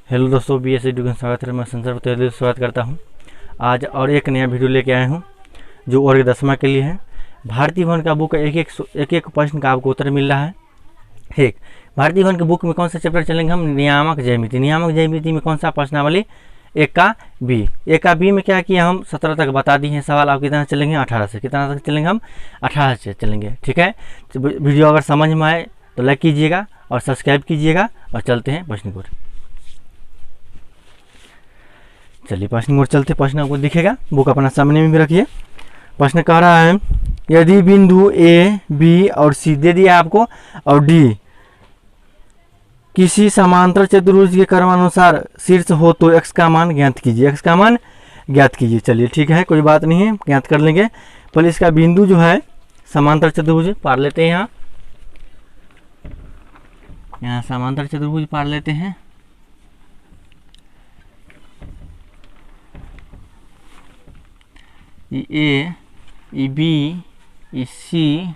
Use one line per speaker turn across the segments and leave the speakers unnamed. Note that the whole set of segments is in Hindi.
हेलो दोस्तों, बी एस एजुकेशन स्वागत है। मैं संसद पटेल स्वागत करता हूं। आज और एक नया वीडियो लेके आया हूं जो वर्ग 10वां के लिए है। भारतीय भवन का बुक एक प्रश्न का आपको उत्तर मिल रहा है। एक भारतीय भवन के बुक में कौन सा चैप्टर चलेंगे हम? नियामक ज्यामिति। नियामक ज्यामिति में कौन सा प्रश्नावली? एक का बी में क्या किया हम 17 तक बता दिए हैं। सवाल आप कितना चलेंगे? 18 से। कितना तक चलेंगे हम? 18 से चलेंगे। ठीक है, तो वीडियो अगर समझ में आए तो लाइक कीजिएगा और सब्सक्राइब कीजिएगा। और चलते हैं प्रश्न की ओर। चलिए प्रश्न की ओर चलते। प्रश्न आपको दिखेगा, बुक अपना सामने में भी रखिए। प्रश्न कह रहा है, यदि बिंदु ए बी और सी दे दिया आपको और डी किसी समांतर चतुर्भुज के क्रमानुसार शीर्ष हो तो x का मान ज्ञात कीजिए। x का मान ज्ञात कीजिए। चलिए ठीक है, कोई बात नहीं है, ज्ञात कर लेंगे। पहले इसका बिंदु जो है समांतर चतुर्भुज पार लेते हैं। यहाँ समांतर चतुर्भुज पार लेते हैं। ए, ई बी, ई सी,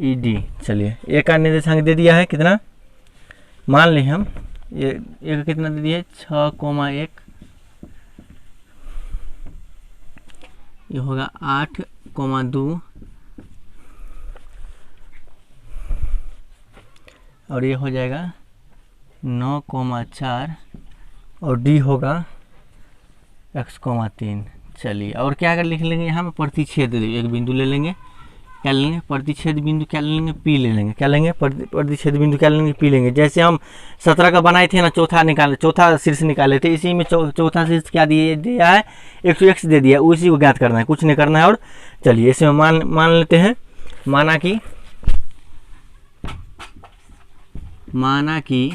ई डी। चलिए ए का निर्देशांक दे दिया है कितना? मान लें हम ये एक कितना दे दिया है 6,1। ये होगा 8,2 और ये हो जाएगा 9,4 और डी होगा x,3। चलिए और क्या कर लिख लेंगे यहाँ पे? प्रतिच्छेद एक बिंदु ले लेंगे। क्या लेंगे? प्रतिच्छेद बिंदु क्या ले लेंगे? पी ले लेंगे। क्या लेंगे? प्रतिच्छेद बिंदु क्या लेंगे? पी लेंगे। जैसे हम 17 का बनाए थे ना, चौथा शीर्ष निकाले थे, इसी में चौथा शीर्ष क्या दिया है? 100x दे दिया, उसी को ज्ञात करना है, कुछ नहीं करना है। और चलिए इसमें मान लेते हैं, माना कि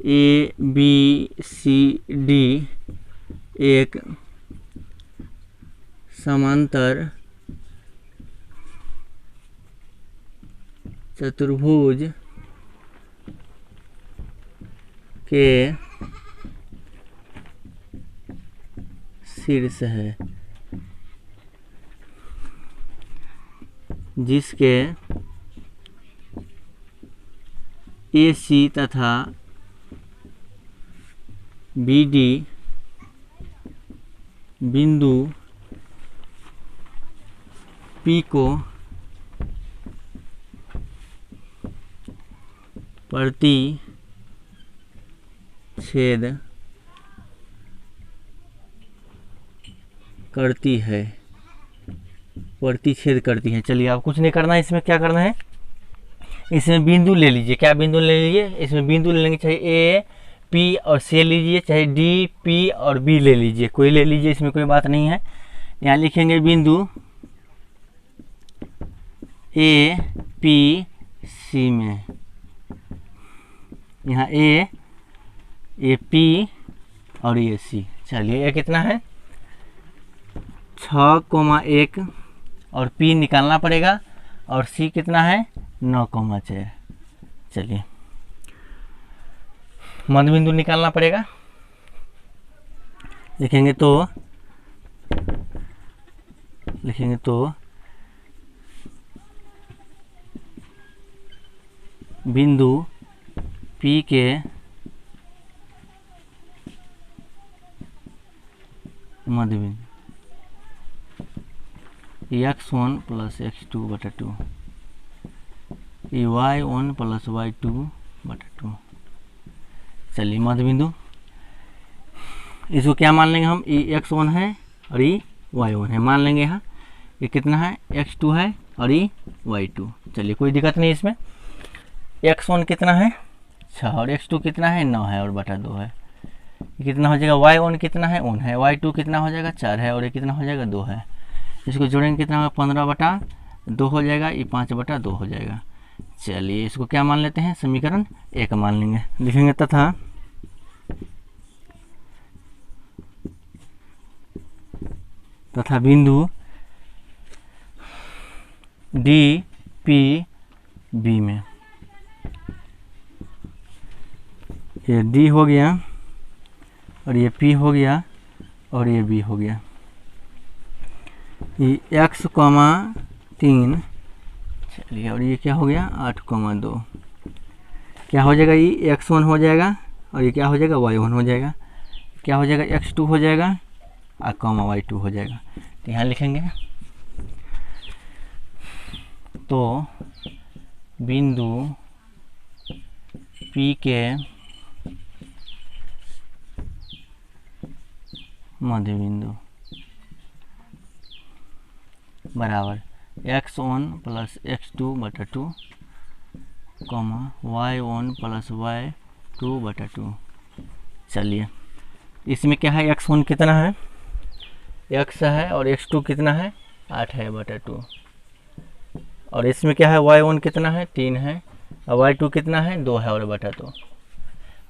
ए बी सी डी एक समांतर चतुर्भुज के शीर्ष है, जिसके ए सी तथा बी डी बिंदु P को प्रतिच्छेद करती है। चलिए आप कुछ नहीं करना है, इसमें क्या करना है? इसमें बिंदु ले लीजिए। क्या बिंदु ले लीजिए? इसमें बिंदु ले लेंगे, चाहे ए पी और सी लीजिए, चाहे डी पी और बी ले लीजिए, कोई ले लीजिए, इसमें कोई बात नहीं है। यहाँ लिखेंगे बिंदु ए पी सी में, यहाँ ए पी और ये सी। चलिए ये कितना है? 6,1 और पी निकालना पड़ेगा और सी कितना है? 9,4। चलिए मध्य बिंदु निकालना पड़ेगा। लिखेंगे तो बिंदु P के मध्य बिंदु x1 plus x2/2, y1 plus y2/2। चलिए मध्य बिंदु, इसको क्या मान लेंगे हम? ये x1 है और ये y1 है, मान लेंगे। यहाँ ये कितना है? x2 है और ये y2। चलिए कोई दिक्कत नहीं इसमें। x1 कितना है? 6 और x2 कितना है? 9 है और बटा 2 है। ये कितना हो जाएगा? y1 कितना है? 1 है। y2 कितना हो जाएगा? 4 है और ये कितना हो जाएगा? 2 है। इसको जोड़ेंगे कितना होगा? 15/2 हो जाएगा, ये 5/2 हो जाएगा। चलिए इसको क्या मान लेते हैं? समीकरण 1 मान लेंगे। लिखेंगे तथा बिंदु डी पी बी में, ये डी हो गया और ये पी हो गया और ये बी हो गया। ये x,3। चलिए और ये क्या हो गया? 8,2। क्या हो जाएगा? ये x1 हो जाएगा और ये क्या हो जाएगा y1 हो जाएगा, क्या हो जाएगा x2 हो जाएगा और कॉमा y2 हो जाएगा। तो यहाँ लिखेंगे तो बिंदु P के मध्य बिंदु बराबर x1 plus x2/2 comma y1 plus y2/2। चलिए इसमें क्या है, x1 कितना है, x है, और x2 कितना है 8/2, और इसमें क्या है y1 कितना है 3 है, और y2 कितना है 2 है और बटा 2,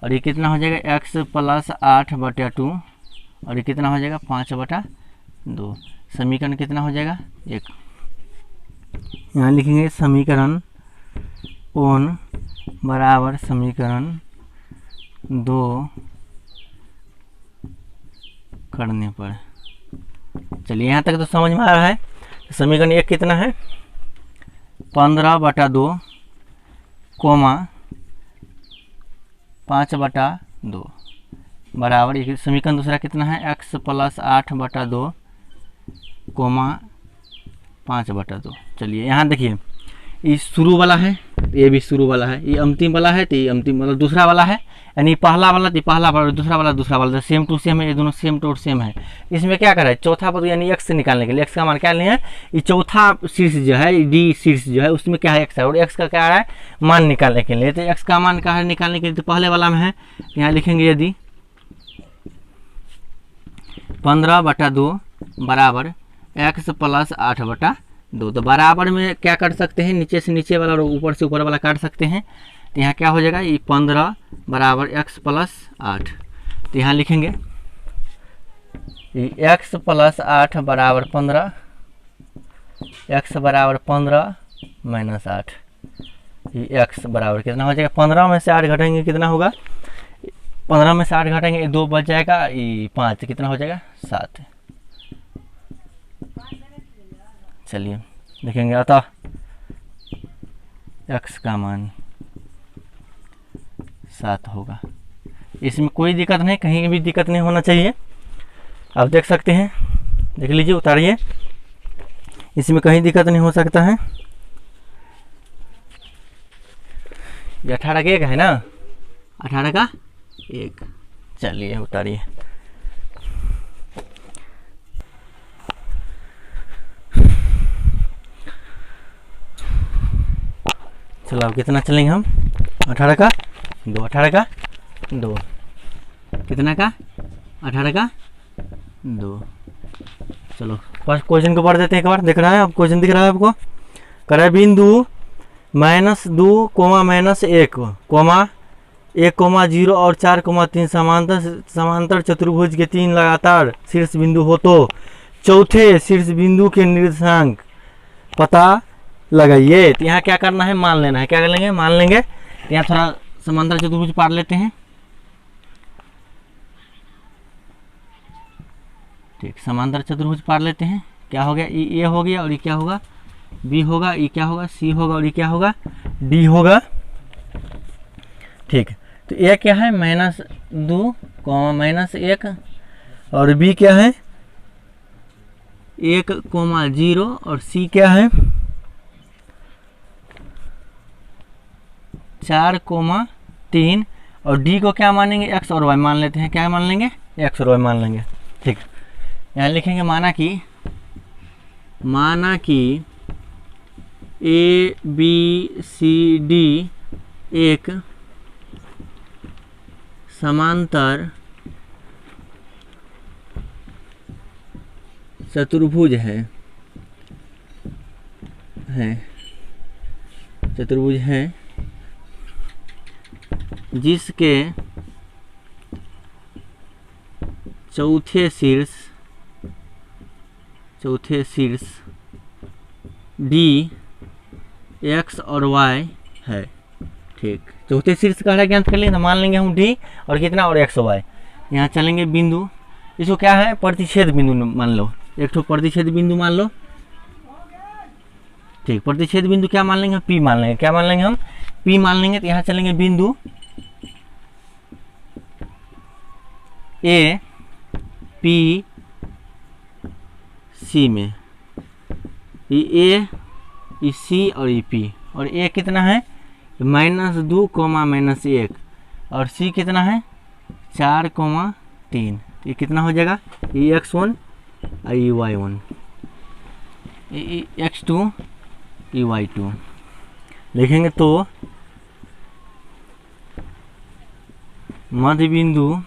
और ये कितना हो जाएगा x प्लस 8/2, और ये कितना हो जाएगा 5/2। समीकरण कितना हो जाएगा 1। यहाँ लिखेंगे समीकरण 1 बराबर समीकरण 2 करने पर। चलिए यहाँ तक तो समझ में आ रहा है। समीकरण 1 कितना है 15/2 कोमा 5/2 बराबर समीकरण दूसरा कितना है x प्लस 8/2 कोमा 5/2। चलिए यहाँ देखिए ये शुरू वाला है, ये भी शुरू वाला है, ये अंतिम वाला है, तो ये अंतिम मतलब दूसरा वाला है, यानी पहला वाला तो पहला वाला, दूसरा वाला सेम टू सेम है, ये दोनों सेम टू सेम है। इसमें क्या करा है चौथा पद यानी x से निकालने के लिए, x का मान क्या लें है, ये चौथा शीर्ष जो है डी शीर्ष जो है उसमें क्या है x है, और x का क्या है मान निकालने के लिए। तो x का मान क्या है निकालने के लिए, तो पहले वाला में है, यहाँ लिखेंगे यदि 15/2 बराबर x प्लस 8/2, तो बराबर में क्या कर सकते हैं, नीचे से नीचे वाला और ऊपर से ऊपर वाला काट सकते हैं। तो यहाँ क्या हो जाएगा ये 15 बराबर x प्लस 8, तो यहाँ लिखेंगे ये x प्लस 8 बराबर 15, x बराबर 15 माइनस 8, ये x बराबर कितना हो जाएगा 15 में से 8 घटेंगे कितना होगा, 15 में से 8 घटेंगे 2 बच जाएगा, ये 5 कितना हो जाएगा 7। चलिए देखेंगे अतः x का मान 7 होगा। इसमें कोई दिक्कत नहीं, कहीं भी दिक्कत नहीं होना चाहिए। आप देख सकते हैं, देख लीजिए उतारिए, इसमें कहीं दिक्कत नहीं हो सकता है। ये 18 का 1 है ना, 18 का 1। चलिए उतारिए। चलो अब कितना चलेंगे हम, 18 का 2, 18 का 2, कितना का 18 का 2। चलो फर्स्ट क्वेश्चन को पढ़ देते हैं एक बार। देख रहा है अब क्वेश्चन दिख रहा है आपको, करे बिंदु -2 कोमा -1 कोमा 1,0 और 4,3 समांतर चतुर्भुज के 3 लगातार शीर्ष बिंदु हो तो चौथे शीर्ष बिंदु के निर्देशांक पता लगाइए। तो यहाँ क्या करना है, मान लेना है। क्या कर लेंगे, मान लेंगे। तो यहाँ थोड़ा समांतर चतुर्भुज पार लेते हैं। ठीक, समांतर चतुर्भुज पार लेते हैं। क्या हो गया, ए हो गया, और ये क्या होगा बी होगा, ये क्या होगा सी होगा, और ये क्या होगा डी होगा। ठीक, तो ए क्या है -2 -1, और बी क्या है 1,0, और सी क्या है 4,3, और डी को क्या मानेंगे एक्स और वाई मान लेते हैं। क्या मान लेंगे, एक्स और वाई मान लेंगे। ठीक, यहाँ लिखेंगे माना कि ए बी सी डी एक समांतर चतुर्भुज है जिसके चौथे शीर्ष डी एक्स और वाई है। ठीक, चौथे शीर्ष का ज्ञात कर लेंगे, मान लेंगे हम डी और कितना और एक्स वाई। यहाँ चलेंगे बिंदु, इसको क्या है प्रतिच्छेद बिंदु मान लो, एक ठो प्रतिच्छेद बिंदु मान लो। ठीक, प्रतिच्छेद बिंदु क्या मान लेंगे, पी मान लेंगे। क्या मान लेंगे हम, पी मान लेंगे। तो यहाँ चलेंगे बिंदु ए पी सी में, ये ए सी और ये पी, और ए कितना है -2 -1, और सी कितना है 4,3। ये कितना हो जाएगा, ये x1 और ये y1, ये x2 ये y2 लिखेंगे तो मध्य बिंदु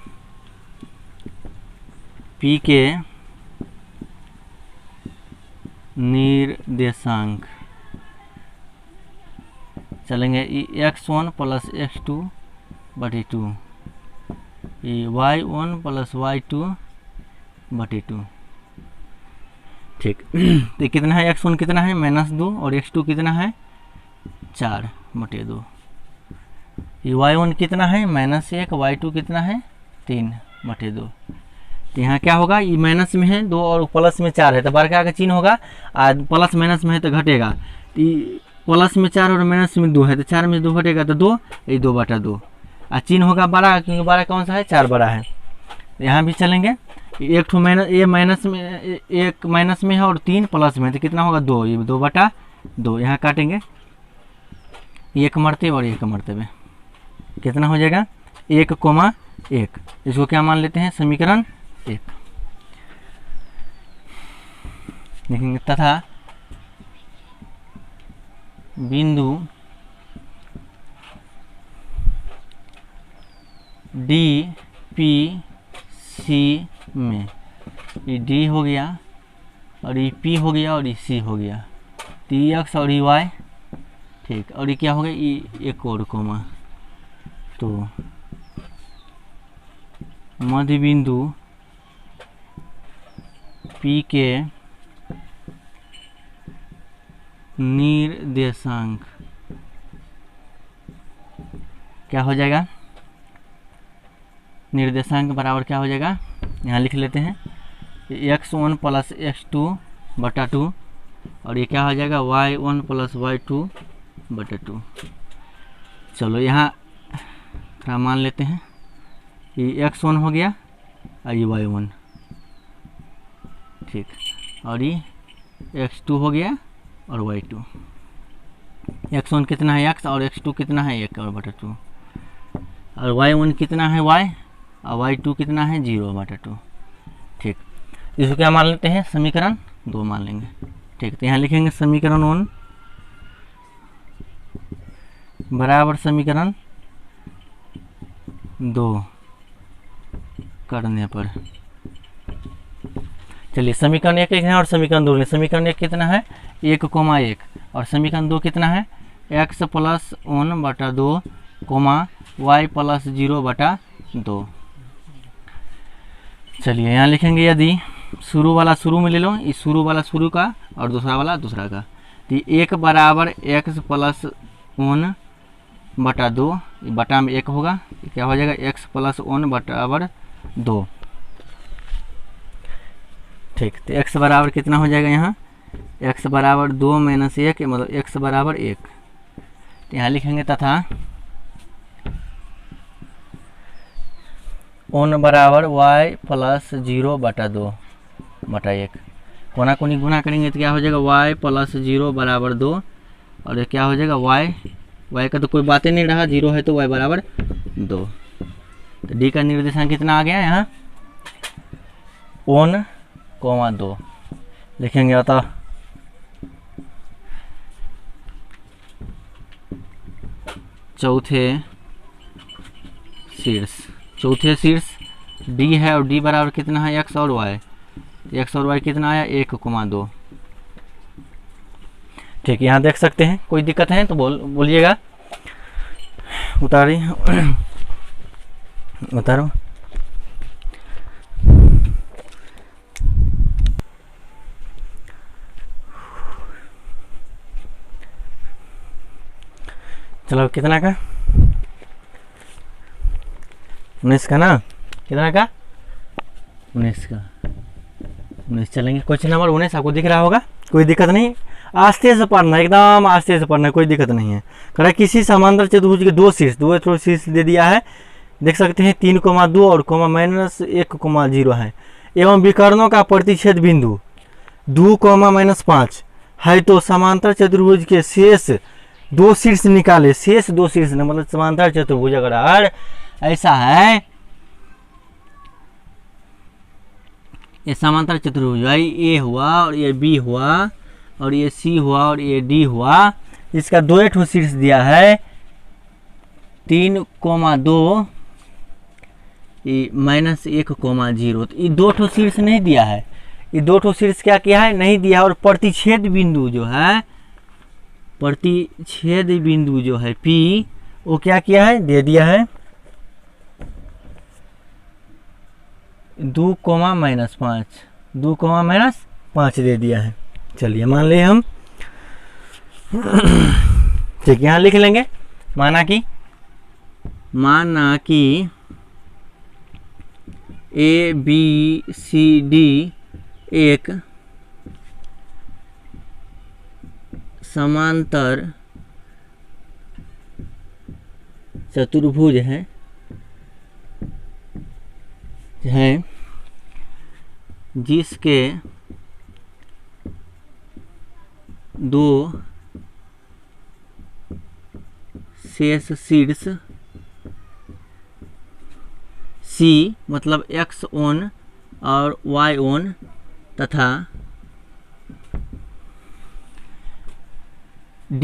P के निर्देशांक चलेंगे x1 + x2 / 2, ये y1 + y2 / 2। ठीक तो कितना है, x1 कितना है -2 और x2 कितना है 4/2, ये y1 कितना है -1, y2 कितना है 3/2। तो यहाँ क्या होगा, ये माइनस में है 2 और प्लस में 4 है, तो बड़का का चिन्ह होगा, और प्लस माइनस में है तो घटेगा। तो प्लस में 4 और माइनस में 2 है, तो 4 में 2 घटेगा तो 2, ये 2/2, और चिन्ह होगा बड़ा, क्योंकि बड़ा कौन सा है 4 बड़ा है। यहाँ भी चलेंगे, एक ठो माइनस, ये माइनस में, एक माइनस में है और 3 प्लस में, तो कितना होगा 2, ये 2/2। यहाँ काटेंगे 1 मरतबे और 1 मरतबे, कितना हो जाएगा 1,1। इसको क्या मान लेते हैं, समीकरण 1 लिखेंगे, तथा बिंदु डी पी सी में, ये डी हो गया और ये पी हो गया और ये सी हो गया, तो ये एक्स और ये वाई, ठीक, और ये क्या हो गया, ये एक और कोमा, तो मध्य बिंदु P के निर्देशांक क्या हो जाएगा, निर्देशांक बराबर क्या हो जाएगा, यहाँ लिख लेते हैं x1 + x2/2, और ये क्या हो जाएगा y1 + y2/2। चलो यहाँ थोड़ा मान लेते हैं, ये x1 हो गया और ये y1, ठीक, और ये x2 हो गया और y2। x1 कितना है x और x2 कितना है 1/2, और y1 कितना है y और y2 कितना है 0/2। ठीक, इसको क्या मान लेते हैं, समीकरण 2 मान लेंगे। ठीक, तो यहाँ लिखेंगे समीकरण 1 बराबर समीकरण 2 करने पर, चलिए समीकरण 1 है और समीकरण 2 समीकरण 1 कितना है 1,1 और समीकरण 2 कितना है x + 1/2, y + 0/2। चलिए यहाँ लिखेंगे, यदि शुरू वाला शुरू में ले लो, इस शुरू वाला शुरू का और दूसरा वाला दूसरा का, तो 1 बराबर x + 1/2, बटा में 1 होगा, क्या हो जाएगा x + 1/2। ठीक, तो x बराबर कितना हो जाएगा, यहाँ x बराबर 2 - 1, मतलब x बराबर 1। तो यहाँ लिखेंगे तथा 1 बराबर y + 0/2/1, कोना कोनी गुना करेंगे तो क्या हो जाएगा y + 0/2, और ये क्या हो जाएगा y का तो कोई बात ही नहीं रहा, 0 है तो y बराबर 2। तो d का निर्देशांक कितना आ गया, यहाँ 1,2 लिखेंगे। अतः चौथे शीर्ष d है और d बराबर कितना है x और y, x और y कितना आया 1,2। ठीक, यहाँ देख सकते हैं, कोई दिक्कत है तो बोलिएगा, उतारो। चलो कितना का 19 का ना, कितना का 19 का 19 चलेंगे। क्वेश्चन नंबर 19 आपको दिख रहा होगा, कोई दिक्कत नहीं, आस्ते से पढ़ना, एकदम आस्ते से पढ़ना, कोई दिक्कत नहीं है। कह किसी समांतर चतुर्भुज के दो शीर्ष दे दिया है, देख सकते हैं 3,2 और -1,0 है। एवं विकर्णों का प्रतिच्छेद बिंदु 2,-5 है तो समांतर चतुर्भुज के शेष 2 शीर्ष निकाले। शेष 2 शीर्ष न मतलब समांतर चतुर्भुज अगर ऐसा है, ये समांतर चतुर्भुज भाई ए हुआ और ये बी हुआ और ये सी हुआ और ये डी हुआ, इसका 2 शीर्ष दिया है 3,2 -1,0। तो ये 2 शीर्ष नहीं दिया है, ये 2 शीर्ष क्या किया है, नहीं दिया। और प्रतिच्छेद बिंदु जो है, प्रतिच्छेद बिंदु जो है P, वो क्या किया है, दे दिया है 2,-5, 2,-5 दे दिया है। चलिए मान लिए हम, ठीक, यहाँ लिख लेंगे। माना कि ए बी सी डी एक समांतर चतुर्भुज है जिसके 2 शेष शीर्ष C मतलब x1 और y1 तथा D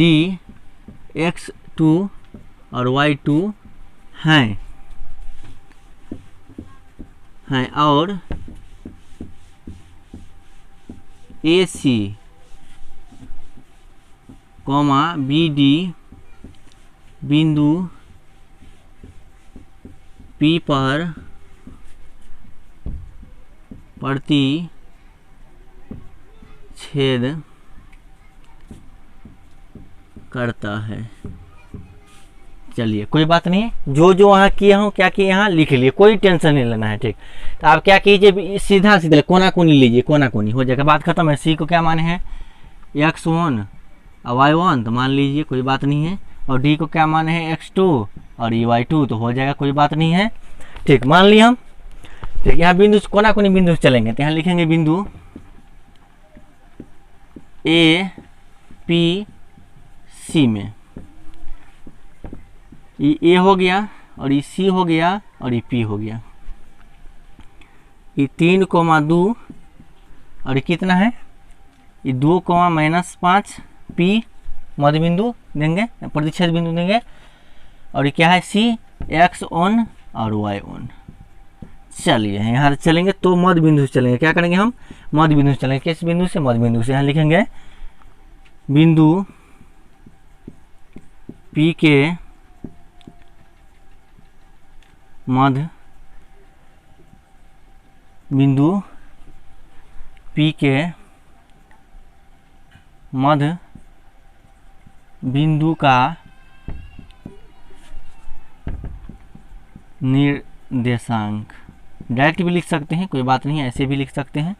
x2 और y2 हैं और AC, BD बिंदु P पर प्रतिच्छेद करता है। चलिए कोई बात नहीं है, जो वहाँ किया हूँ क्या किए यहाँ लिख लिए, कोई टेंशन नहीं लेना है। ठीक, तो आप क्या कीजिए, सीधा कोना कोनी लीजिए, कोना कोनी हो जाएगा, बात खत्म है। सी को क्या माने हैं, x1 और y1 तो मान लीजिए, कोई बात नहीं है। और डी को क्या माने हैं, x2 और y2 तो हो जाएगा, कोई बात नहीं है। ठीक, मान लिया हम। ठीक, यहाँ बिंदु कोना कोनी बिंदु चलेंगे, तो यहाँ लिखेंगे बिंदु ए पी सी में, ये ए हो गया और ये सी हो गया और ये पी हो गया। ये 3,2 और ये कितना है, ये 2,-5 पी मध्य बिंदु देंगे, प्रतिच्छेद बिंदु देंगे। और ये क्या है, सी x1 और y1। चलिए यहाँ चलेंगे तो मध्य बिंदु से चलेंगे, क्या करेंगे हम, मध्य बिंदु से चलेंगे। किस बिंदु से, मध्य बिंदु से। यहाँ लिखेंगे बिंदु P के मध्य बिंदु P के मध्य बिंदु का निर्देशांक, डायरेक्ट भी लिख सकते हैं, कोई बात नहीं है, ऐसे भी लिख सकते हैं।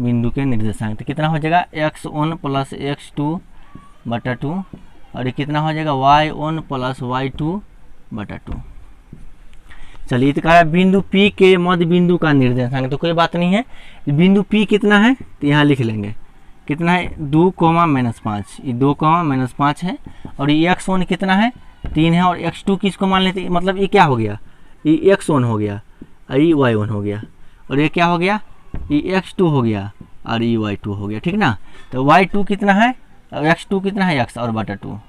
बिंदु के निर्देशांक तो कितना हो जाएगा, x1 + x2/2 और ये कितना हो जाएगा, y1 + y2/2। चलिए, तो कहा बिंदु P के मध्य बिंदु का निर्देशांक, तो कोई बात नहीं है। बिंदु P कितना है, तो यहाँ लिख लेंगे कितना है, 2,-5, ये 2,-5 है। और ये x1 कितना है, 3 है। और x2 किसको मान लेते हैं, मतलब ये क्या हो गया, ये x1 हो गया और ये y1 हो गया। और ये क्या हो गया, ये x2 हो गया और ये y2 हो गया। ठीक ना, तो y2 कितना है, x2 कितना है, x और बटा 2,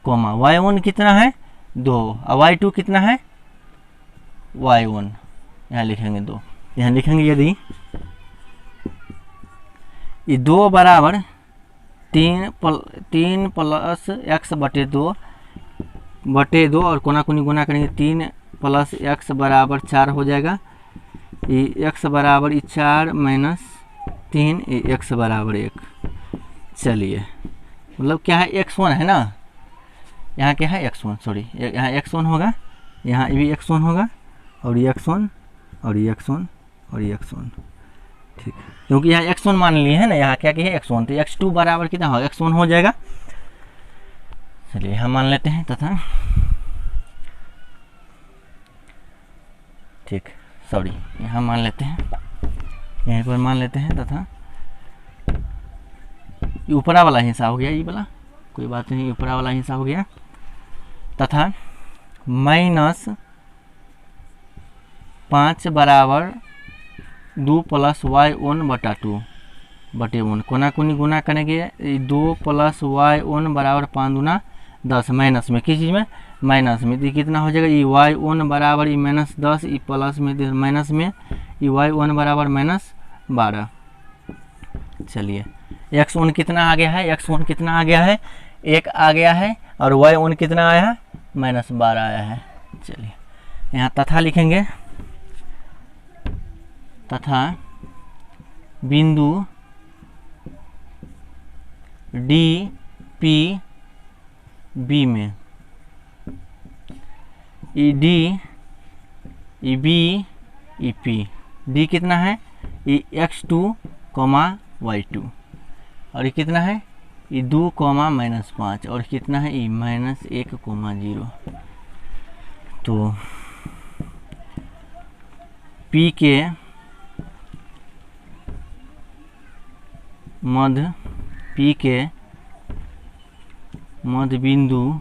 y1 कितना है, 2 और y2 कितना है, y1। यहाँ लिखेंगे 2, यहाँ लिखेंगे यदि ये 2 बराबर 3 + x/2 और कोना कोनी गुना करेंगे, 3 + x बराबर 4 हो जाएगा। ये x बराबर 4 - 3, ये x बराबर 1। चलिए, मतलब क्या है, x1 है ना, यहाँ क्या है, x1, सॉरी, यहाँ x1 होगा, यहाँ भी x1 होगा और ये x1 और ये x1 और ये x1। ठीक, क्योंकि यहाँ x1 मान लिए है ना, यहाँ क्या है, x1, तो x2 बराबर कितना होगा, x1 हो जाएगा। चलिए यहाँ मान लेते हैं, तथा ठीक, सॉरी, यहाँ मान लेते हैं, यहीं पर मान लेते हैं तथा ऊपरा वाला हिस्सा हो गया, ये वाला कोई बात नहीं, ऊपरा वाला हिस्सा हो गया, तथा -5 बराबर 2 + y1/2 बटे 1, कोना कोनी गुना करेंगे, 2 + y1 बराबर 5 दूना 10, माइनस में, किस चीज़ में, माइनस में, तो कितना हो जाएगा, ये y1 बराबर -10, ये प्लस में माइनस में, ये y1 बराबर -12। चलिए x1 कितना आ गया है, x1 कितना आ गया है, 1 आ गया है, और y1 कितना आया है, -12 आया है। चलिए यहाँ तथा लिखेंगे, तथा बिंदु डी पी बी में, E D, E B, E P, D कितना है, ई x2, y2, और ये कितना है, ये 2, -5, और कितना है, ये -1, 0। तो P के मध्य, P के मध्य बिंदु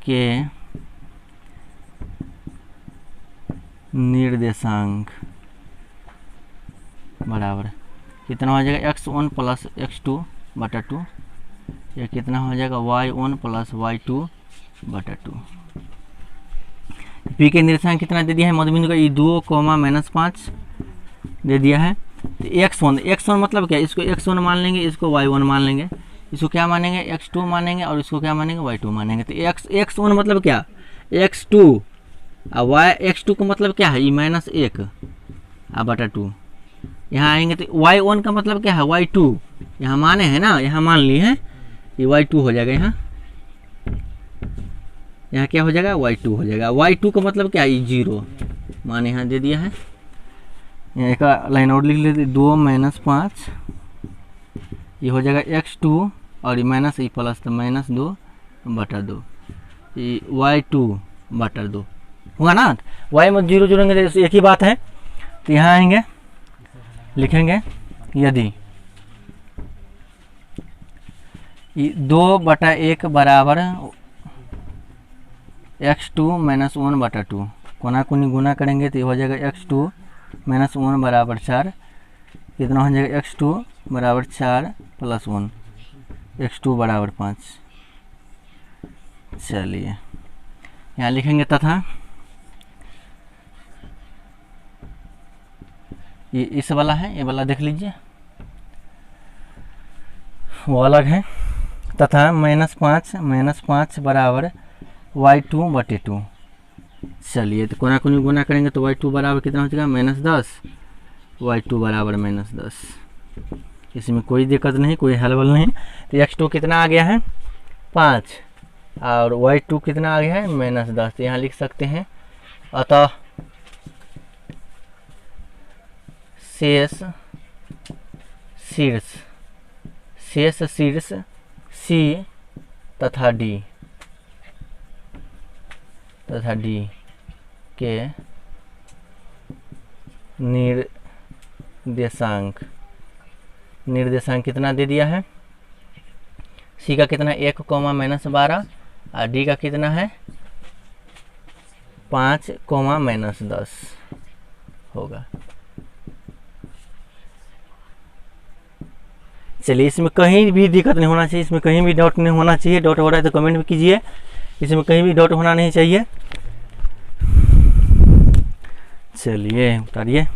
के निर्देशांक बराबर कितना हो जाएगा, x1 + x2/2, या कितना हो जाएगा, y1 + y2/2। P के निर्देशांक कितना दे दिया है, मध्य बिंदु का, ये 2, -5 दे दिया है। तो x1 मतलब क्या, इसको x1 मान लेंगे, इसको y1 मान लेंगे, इसको क्या मानेंगे, x2 मानेंगे, और इसको क्या मानेंगे, y2 मानेंगे। तो x1 मतलब क्या, x2, और x2 का मतलब क्या है, ये -1/2। यहाँ आएंगे तो y1 का मतलब क्या है, y2, यहाँ माने हैं ना, यहाँ मान लिए हैं, ये y2 हो जाएगा, यहाँ क्या हो जाएगा, y2 हो जाएगा। y2 का मतलब क्या है, ये 0 माने यहाँ दे दिया है। यहाँ एक लाइन और लिख लेते, 2 - 5, ये हो जाएगा x2, और ये माइनस, ये प्लस, तो -2/2, ये y2/2 हुआ ना। y में 0 जोड़ेंगे तो एक ही बात है। तो यहाँ आएंगे, लिखेंगे, यदि 2/1 बराबर x2 - 1/2, कोना कोनी गुना करेंगे तो ये हो जाएगा x2 - 1 बराबर 4, कितना हो जाएगा, x2 बराबर 4 + 1, x2 बराबर 5। चलिए यहाँ लिखेंगे, तथा ये इस वाला है, ये वाला देख लीजिए, वो अलग है, तथा -5 बराबर y2/2। चलिए तो कोना कोनी गुना करेंगे तो y2 बराबर कितना हो जाएगा, -10, y2 बराबर -10। इसमें कोई दिक्कत नहीं, कोई हलबल नहीं। तो x2 कितना आ गया है, 5, और y2 कितना आ गया है, -10। तो यहाँ लिख सकते हैं, अतः शेष शीर्ष C तथा D के निर्देशांक कितना दे दिया है, C का कितना 1, -12, और D का कितना है 5, -10 होगा। चलिए इसमें कहीं भी दिक्कत नहीं होना चाहिए, इसमें कहीं भी डाउट नहीं होना चाहिए। डाउट हो रहा है तो कमेंट में कीजिए, इसमें कहीं भी डाउट होना नहीं चाहिए। चलिए उतारिए,